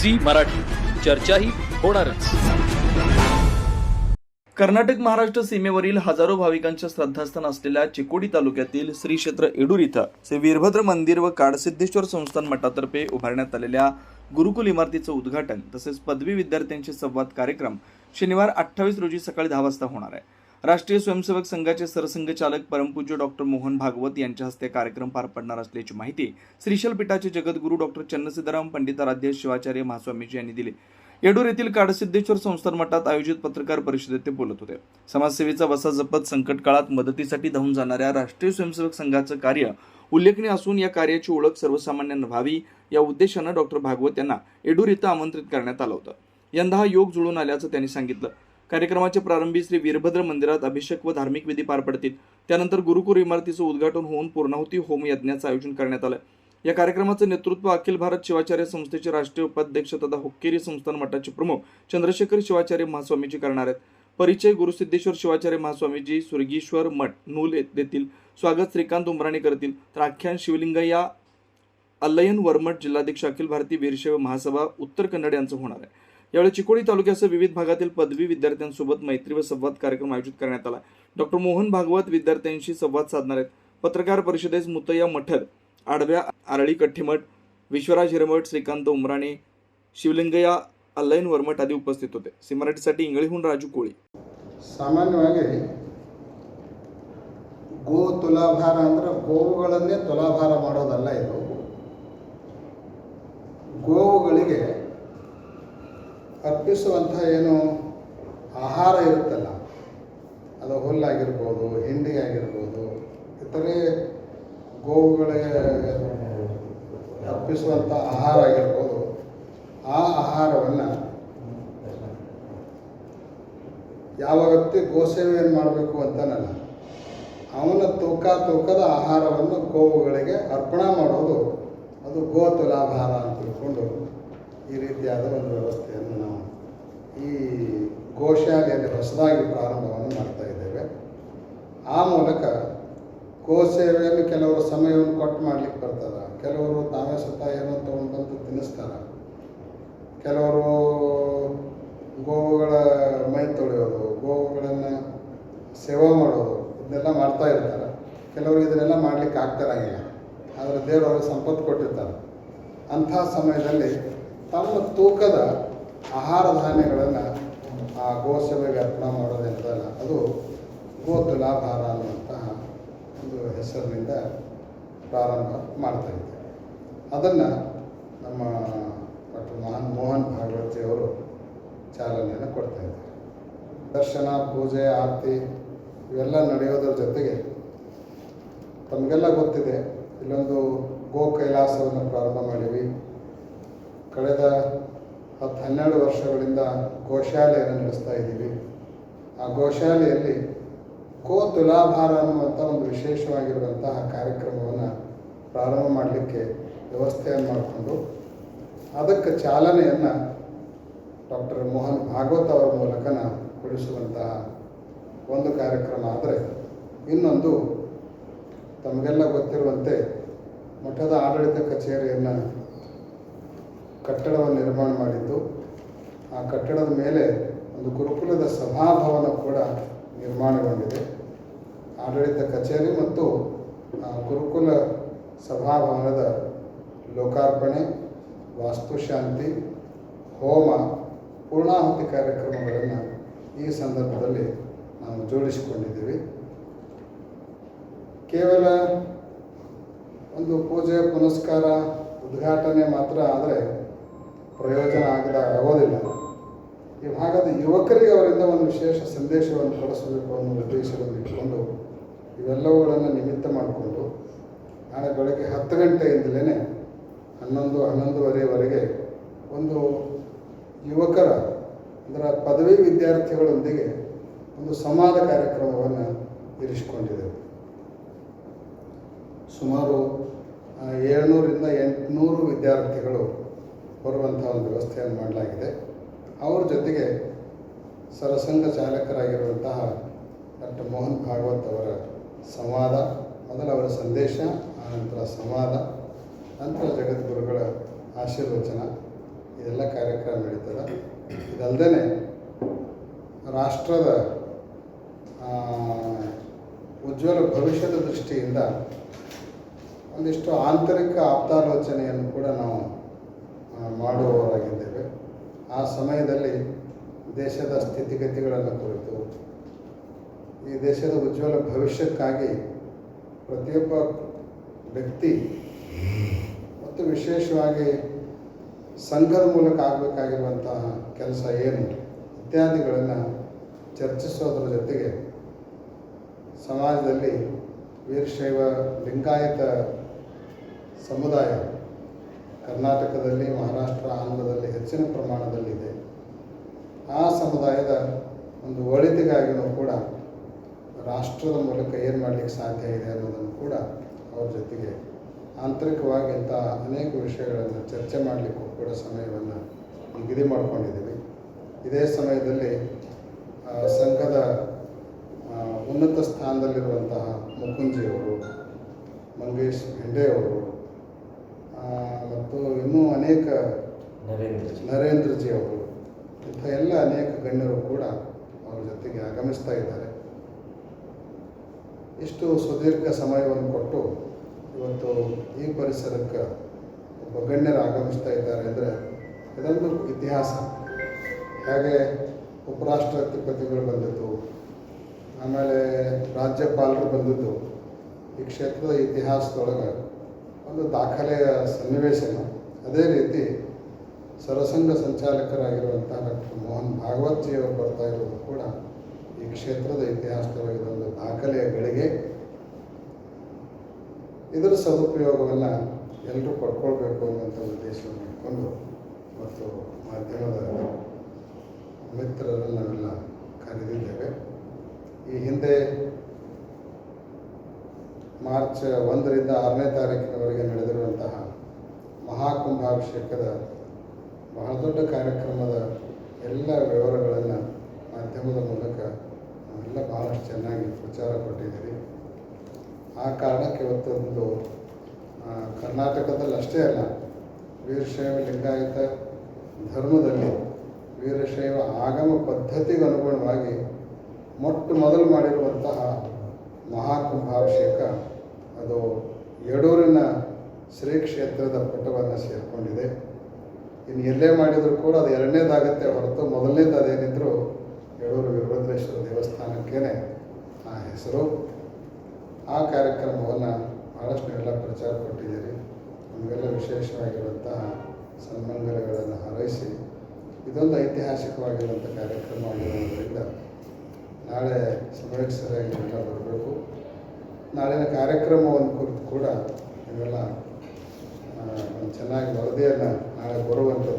झी मराठी, चर्चा ही होणारच. कर्नाटक महाराष्ट्र सीमेवरील हजारो भाविकांच्या श्रद्धास्थान असलेल्या चिकोडी तालुक्यातील श्री क्षेत्र येडूर इथं श्री वीरभद्र मंदिर व काडसिद्धेश्वर संस्थान मठातर्फे उभारण्यात आलेल्या गुरुकुल इमारतीचं उद्घाटन तसेच पदवी विद्यार्थ्यांचे संवाद कार्यक्रम शनिवार 28 रोजी सकाळी 10 वाजता होणार आहे. राष्ट्रीय स्वयंसेवक संघाचे सरसंघचालक परमपूज्य डॉक्टर मोहन भागवत यांच्या हस्ते कार्यक्रम पार पडणार असल्याची माहिती श्रीशैल पीठाचे जगद्गुरू डॉक्टर चन्नसिद्धराम पंडिताराध्य शिवाचार्य महास्वामीजी यांनी दिली. येडूर येथील काडसिद्धेश्वर संस्थान मठात आयोजित पत्रकार परिषदेत ते बोलत होते. समाजसेवेचा वसा जपत संकट काळात मदतीसाठी धावून जाणाऱ्या राष्ट्रीय स्वयंसेवक संघाचं कार्य उल्लेखनीय असून या कार्याची ओळख सर्वसामान्यांना व्हावी या उद्देशानं डॉक्टर भागवत यांना येडूर इथं आमंत्रित करण्यात आलं होतं. यंदा हा योग जुळून आल्याचं त्यांनी सांगितलं. कार्यक्रमाच्या प्रारंभी श्री वीरभद्र मंदिरात अभिषेक व धार्मिक विधी पार पडतील. त्यानंतर गुरुकुल इमारतीचं उद्घाटन होऊन पूर्णाहुती होम यज्ञाचं आयोजन करण्यात आलं. या कार्यक्रमाचं नेतृत्व अखिल भारत शिवाचार्य संस्थेचे राष्ट्रीय उपाध्यक्ष तथा हुक्केरी संस्थान मठाचे प्रमुख चंद्रशेखर शिवाचार्य महास्वामीजी करणार आहेत. परिचय गुरुसिद्धेश्वर शिवाचार्य महास्वामीजी सुरगीश्वर मठ नूल येथील स्वागत श्रीकांत उमराणे करतील. तर आख्यान शिवलिंगय्या अल्लयन वरमठ जिल्हाध्यक्ष अखिल भारतीय वीरशैव महासभा उत्तर कन्नड यांचं होणार आहे. यावेळी चिकोडी तालुक्यासह विविध भागातील पदवी विद्यार्थ्यांसोबत मैत्री व संवाद कार्यक्रम आयोजित करण्यात आला. डॉक्टर मोहन भागवत विद्यार्थ्यांशी संवाद साधणार आहेत. पत्रकार परिषदेस मुतय्या मठर, आडव्या आरळी कठ्ठीमठ, विश्वराज हिरेमठ, श्रीकांत उमराणे, शिवलिंगय्या अल्लयन वरमठ आदी उपस्थित होते. सी मराठीसाठी इंगळीहून राजू कोळी. ಸಾಮಾನ್ಯವಾಗಿ ಗೋ ತುಲಾಭಾರ ಅಂದ್ರೆ ಗೋವುಗಳನ್ನೇ ತುಲಾಭಾರ ಮಾಡೋದಲ್ಲ. ಇದು ಗೋವುಗಳಿಗೆ ಅರ್ಪಿಸುವಂಥ ಏನು ಆಹಾರ ಇರುತ್ತಲ್ಲ, ಅದು ಹುಲ್ಲಾಗಿರ್ಬೋದು, ಹಿಂಡಿ ಆಗಿರ್ಬೋದು, ಇತರೆ ಗೋವುಗಳಿಗೆ ಅರ್ಪಿಸುವಂಥ ಆಹಾರ ಆಗಿರ್ಬೋದು, ಆ ಆಹಾರವನ್ನು ಯಾವ ವ್ಯಕ್ತಿ ಗೋಸೇವೆಯನ್ನು ಮಾಡಬೇಕು ಅಂತನಲ್ಲ, ಅವನ ತೂಕದ ಆಹಾರವನ್ನು ಗೋವುಗಳಿಗೆ ಅರ್ಪಣೆ ಮಾಡೋದು ಅದು ಗೋ ತುಲಾಭಾರ ಅಂತ ತಿಳ್ಕೊಂಡು ಈ ರೀತಿಯಾದ ಒಂದು ವ್ಯವಸ್ಥೆಯನ್ನು ನಾವು ಈ ಗೋಶಾಲೆಯಲ್ಲಿ ಹೊಸದಾಗಿ ಪ್ರಾರಂಭವನ್ನು ಮಾಡ್ತಾ ಇದ್ದೇವೆ. ಆ ಮೂಲಕ ಗೋಸೇವೆಯನ್ನು ಕೆಲವರು ಸಮಯವನ್ನು ಕೊಟ್ಟು ಮಾಡಲಿಕ್ಕೆ ಬರ್ತಾರೆ, ಕೆಲವರು ತಾವೇ ಸ್ವತಃ ಏನೋ ತೊಗೊಂಡು ಬಂದು ತಿನ್ನಿಸ್ತಾರೆ, ಕೆಲವರು ಗೋವುಗಳ ಮೈ ತೊಳೆಯೋದು, ಗೋವುಗಳನ್ನು ಸೇವೆ ಮಾಡೋದು ಇದನ್ನೆಲ್ಲ ಮಾಡ್ತಾ ಇರ್ತಾರೆ. ಕೆಲವರು ಇದನ್ನೆಲ್ಲ ಮಾಡಲಿಕ್ಕೆ ಆಗ್ತಿರಂಗಿಲ್ಲ, ಆದರೆ ದೇವರು ಅವ್ರಿಗೆ ಸಂಪತ್ತು ಕೊಟ್ಟಿರ್ತಾರೆ. ಅಂಥ ಸಮಯದಲ್ಲಿ ತಮ್ಮ ತೂಕದ ಆಹಾರ ಧಾನ್ಯಗಳನ್ನು ಆ ಗೋಸೇವೆಗೆ ಅರ್ಪಣೆ ಮಾಡೋದೇನದಲ್ಲ, ಅದು ಗೋ ತುಲಾಭಾರ ಅನ್ನುವಂತಹ ಒಂದು ಹೆಸರಿನಿಂದ ಪ್ರಾರಂಭ ಮಾಡ್ತಾಯಿದ್ದೆ. ಅದನ್ನು ನಮ್ಮ ಡಾಕ್ಟರ್ ಮೋಹನ್ ಭಾಗವತಿಯವರು ಚಾಲನೆಯನ್ನು ಕೊಡ್ತಾಯಿದ್ದಾರೆ. ದರ್ಶನ, ಪೂಜೆ, ಆರತಿ ಇವೆಲ್ಲ ನಡೆಯೋದ್ರ ಜೊತೆಗೆ ತಮಗೆಲ್ಲ ಗೊತ್ತಿದೆ, ಇಲ್ಲೊಂದು ಗೋ ಕೈಲಾಸವನ್ನು ಪ್ರಾರಂಭ ಮಾಡೀವಿ. ಕಳೆದ 10-12 ವರ್ಷಗಳಿಂದ ಗೋಶಾಲೆಯನ್ನು ನಡೆಸ್ತಾ ಇದ್ದೀವಿ. ಆ ಗೋಶಾಲೆಯಲ್ಲಿ ಗೋ ತುಲಾಭಾರ ಅನ್ನುವಂಥ ಒಂದು ವಿಶೇಷವಾಗಿರುವಂತಹ ಕಾರ್ಯಕ್ರಮವನ್ನು ಪ್ರಾರಂಭ ಮಾಡಲಿಕ್ಕೆ ವ್ಯವಸ್ಥೆಯನ್ನು ಮಾಡಿಕೊಂಡು ಅದಕ್ಕೆ ಚಾಲನೆಯನ್ನು ಡಾಕ್ಟರ್ ಮೋಹನ್ ಭಾಗವತ್ ಅವರ ಮೂಲಕ ಕೊಡಿಸುವಂತಹ ಒಂದು ಕಾರ್ಯಕ್ರಮ. ಆದರೆ ಇನ್ನೊಂದು ತಮಗೆಲ್ಲ ಗೊತ್ತಿರುವಂತೆ ಮಠದ ಆಡಳಿತ ಕಚೇರಿಯನ್ನು ಕಟ್ಟಡವನ್ನು ನಿರ್ಮಾಣ ಮಾಡಿದ್ದು, ಆ ಕಟ್ಟಡದ ಮೇಲೆ ಒಂದು ಗುರುಕುಲದ ಸಭಾಭವನ ಕೂಡ ನಿರ್ಮಾಣಗೊಂಡಿದೆ. ಆಡಳಿತ ಕಚೇರಿ ಮತ್ತು ಗುರುಕುಲ ಸಭಾಭವನದ ಲೋಕಾರ್ಪಣೆ, ವಾಸ್ತುಶಾಂತಿ, ಹೋಮ, ಪೂರ್ಣಾಹುತಿ ಕಾರ್ಯಕ್ರಮಗಳನ್ನು ಈ ಸಂದರ್ಭದಲ್ಲಿ ನಾವು ಜೋಡಿಸಿಕೊಂಡಿದ್ದೀವಿ. ಕೇವಲ ಒಂದು ಪೂಜೆ ಪುನಸ್ಕಾರ ಉದ್ಘಾಟನೆ ಮಾತ್ರ ಆದರೆ ಪ್ರಯೋಜನ ಆಗೋದಿಲ್ಲ. ಈ ಭಾಗದ ಯುವಕರಿಗೆ ಅವರಿಂದ ಒಂದು ವಿಶೇಷ ಸಂದೇಶವನ್ನು ಕೊಡಿಸಬೇಕು ಅನ್ನೋ ಉದ್ದೇಶವನ್ನು ಇಟ್ಕೊಂಡು ಇವೆಲ್ಲವುಗಳನ್ನು ನಿಮಿತ್ತ ಮಾಡಿಕೊಂಡು ನಾಳೆ ಬೆಳಗ್ಗೆ 10 ಗಂಟೆಯಿಂದಲೇ 11-11:30ವರೆಗೆ ಒಂದು ಯುವಕರ ಅಂದರೆ ಪದವಿ ವಿದ್ಯಾರ್ಥಿಗಳೊಂದಿಗೆ ಒಂದು ಸಂವಾದ ಕಾರ್ಯಕ್ರಮವನ್ನು ಇರಿಸಿಕೊಂಡಿದ್ದೆವು. ಸುಮಾರು 700-800 ವಿದ್ಯಾರ್ಥಿಗಳು ಬರುವಂಥ ಒಂದು ವ್ಯವಸ್ಥೆಯನ್ನು ಮಾಡಲಾಗಿದೆ. ಅವರ ಜೊತೆಗೆ ಸರಸಂಘ ಚಾಲಕರಾಗಿರುವಂತಹ ಡಾಕ್ಟರ್ ಮೋಹನ್ ಭಾಗವತ್ ಅವರ ಸಂವಾದ, ಮೊದಲ ಅವರ ಸಂದೇಶ, ಆನಂತರ ಸಂವಾದ, ನಂತರ ಜಗದ್ಗುರುಗಳ ಆಶೀರ್ವಚನ ಇದೆಲ್ಲ ಕಾರ್ಯಕ್ರಮ ನಡೀತದೆ. ಇದಲ್ಲದೆ ರಾಷ್ಟ್ರದ ಉಜ್ವಲ ಭವಿಷ್ಯದ ದೃಷ್ಟಿಯಿಂದ ಒಂದಿಷ್ಟು ಆಂತರಿಕ ಆಪ್ತಾಲೋಚನೆಯನ್ನು ಕೂಡ ನಾವು ಮಾಡುವವರಾಗಿದ್ದೇವೆ. ಆ ಸಮಯದಲ್ಲಿ ದೇಶದ ಸ್ಥಿತಿಗತಿಗಳನ್ನು ಕುರಿತು, ಈ ದೇಶದ ಉಜ್ವಲ ಭವಿಷ್ಯಕ್ಕಾಗಿ ಪ್ರತಿಯೊಬ್ಬ ವ್ಯಕ್ತಿ ಮತ್ತು ವಿಶೇಷವಾಗಿ ಸಂಘದ ಮೂಲಕ ಆಗಬೇಕಾಗಿರುವಂತಹ ಕೆಲಸ ಏನು ಇತ್ಯಾದಿಗಳನ್ನು ಚರ್ಚಿಸೋದ್ರ ಜೊತೆಗೆ ಸಮಾಜದಲ್ಲಿ ವೀರಶೈವ ಲಿಂಗಾಯತ ಸಮುದಾಯ ಕರ್ನಾಟಕದಲ್ಲಿ, ಮಹಾರಾಷ್ಟ್ರ, ಆಂಧ್ರದಲ್ಲಿ ಹೆಚ್ಚಿನ ಪ್ರಮಾಣದಲ್ಲಿದೆ. ಆ ಸಮುದಾಯದ ಒಂದು ಒಳಿತಿಗಾಗಿಯೂ ಕೂಡ ರಾಷ್ಟ್ರದ ಮೂಲಕ ಏನು ಮಾಡಲಿಕ್ಕೆ ಸಾಧ್ಯ ಇದೆ ಅನ್ನೋದನ್ನು ಕೂಡ ಅವ್ರ ಜೊತೆಗೆ ಆಂತರಿಕವಾಗಿ ಇಂಥ ಅನೇಕ ವಿಷಯಗಳನ್ನು ಚರ್ಚೆ ಮಾಡಲಿಕ್ಕೂ ಕೂಡ ಸಮಯವನ್ನು ನಿಗದಿ ಮಾಡಿಕೊಂಡಿದ್ದೀವಿ. ಇದೇ ಸಮಯದಲ್ಲಿ ಸಂಘದ ಉನ್ನತ ಸ್ಥಾನದಲ್ಲಿರುವಂತಹ ಮುಕುಂಜಿಯವರು, ಮಂಗೇಶ್ ಭಿಂಡೆಯವರು ಮತ್ತು ಇನ್ನೂ ಅನೇಕ ನರೇಂದ್ರಜಿ ಅವರು, ಇಂಥ ಎಲ್ಲ ಅನೇಕ ಗಣ್ಯರು ಕೂಡ ಅವರ ಜೊತೆಗೆ ಆಗಮಿಸ್ತಾ ಇದ್ದಾರೆ. ಇಷ್ಟು ಸುದೀರ್ಘ ಸಮಯವನ್ನು ಕೊಟ್ಟು ಇವತ್ತು ಈ ಪರಿಸರಕ್ಕೆ ಒಬ್ಬ ಗಣ್ಯರು ಆಗಮಿಸ್ತಾ ಇದ್ದಾರೆ ಅಂದರೆ ಇದೊಂದು ಇತಿಹಾಸ. ಹಾಗೆ ಉಪರಾಷ್ಟ್ರಪತಿಗಳು ಬಂದಿದ್ದು, ಆಮೇಲೆ ರಾಜ್ಯಪಾಲರು ಬಂದಿದ್ದು ಈ ಕ್ಷೇತ್ರದ ಇತಿಹಾಸದೊಳಗೆ ಒಂದು ದಾಖಲೆಯ ಸನ್ನಿವೇಶನ. ಅದೇ ರೀತಿ ಸರಸಂಘ ಸಂಚಾಲಕರಾಗಿರುವಂಥ ಡಾಕ್ಟರ್ ಮೋಹನ್ ಭಾಗವತ್ಜಿಯವರು ಬರ್ತಾ ಇರೋದು ಕೂಡ ಈ ಕ್ಷೇತ್ರದ ಇತಿಹಾಸದೊಳಗೆ ಒಂದು ದಾಖಲೆಯ ಗಳಿಗೆ. ಇದರ ಸದುಪಯೋಗವನ್ನು ಎಲ್ಲರೂ ಪಡ್ಕೊಳ್ಬೇಕು ಅನ್ನುವಂಥ ಉದ್ದೇಶವನ್ನು ಇಟ್ಕೊಂಡು ಮತ್ತು ಮಾಧ್ಯಮದ ಮಿತ್ರರನ್ನು ನಾವೆಲ್ಲ ಕರೆದಿದ್ದೇವೆ. ಈ ಹಿಂದೆ ಮಾರ್ಚ್ 1ರಿಂದ 6ನೇ ತಾರೀಕಿನವರೆಗೆ ನಡೆದಿರುವಂತಹ ಮಹಾಕುಂಭಾಭಿಷೇಕದ ಬಹಳ ದೊಡ್ಡ ಕಾರ್ಯಕ್ರಮದ ಎಲ್ಲ ವಿವರಗಳನ್ನು ಮಾಧ್ಯಮದ ಮೂಲಕ ನಾವೆಲ್ಲ ಬಹಳಷ್ಟು ಚೆನ್ನಾಗಿ ಪ್ರಚಾರ ಕೊಟ್ಟಿದ್ದೀರಿ. ಆ ಕಾರಣಕ್ಕೆ ಇವತ್ತೊಂದು ಕರ್ನಾಟಕದಲ್ಲಿ ಅಷ್ಟೇ ಅಲ್ಲ, ವೀರಶೈವ ಲಿಂಗಾಯತ ಧರ್ಮದಲ್ಲಿ ವೀರಶೈವ ಆಗಮ ಪದ್ಧತಿಗೆ ಅನುಗುಣವಾಗಿ ಮೊಟ್ಟ ಮೊದಲು ಮಾಡಿರುವಂತಹ ಮಹಾಕುಂಭಾಭಿಷೇಕ ಅದು ಯಡೂರಿನ ಶ್ರೀ ಕ್ಷೇತ್ರದ ಪಟವನ್ನು ಸೇರಿಕೊಂಡಿದೆ. ಇನ್ನು ಎಲ್ಲೇ ಮಾಡಿದರೂ ಕೂಡ ಅದು ಎರಡನೇದಾಗತ್ತೆ ಹೊರತು ಮೊದಲನೇದು ಅದೇನಿದ್ರು ಯಡೂರು ವೀರಭದ್ರೇಶ್ವರ ದೇವಸ್ಥಾನಕ್ಕೇ ಆ ಹೆಸರು. ಆ ಕಾರ್ಯಕ್ರಮವನ್ನು ಭಾಳಷ್ಟು ನೀವೆಲ್ಲ ಪ್ರಚಾರ ಕೊಟ್ಟಿದ್ದೀರಿ. ನಮಗೆಲ್ಲ ವಿಶೇಷವಾಗಿರುವಂತಹ ಸನ್ಮಂಗಲಗಳನ್ನು ಹಾರೈಸಿ ಇದೊಂದು ಐತಿಹಾಸಿಕವಾಗಿರುವಂಥ ಕಾರ್ಯಕ್ರಮ ಆಗಿರೋದ್ರಿಂದ ನಾಳೆ ಸಮಯಕ್ಕೆ ಸರಿಯಾಗಿ ನೀವೆಲ್ಲ ಬರಬೇಕು. ನಾಳಿನ ಕಾರ್ಯಕ್ರಮವನ್ನು ಕುರಿತು ಕೂಡ ನೀವೆಲ್ಲ ಒಂದು ಚೆನ್ನಾಗಿ ವರದಿಯನ್ನು ನಾಳೆ ಬರುವಂತೆ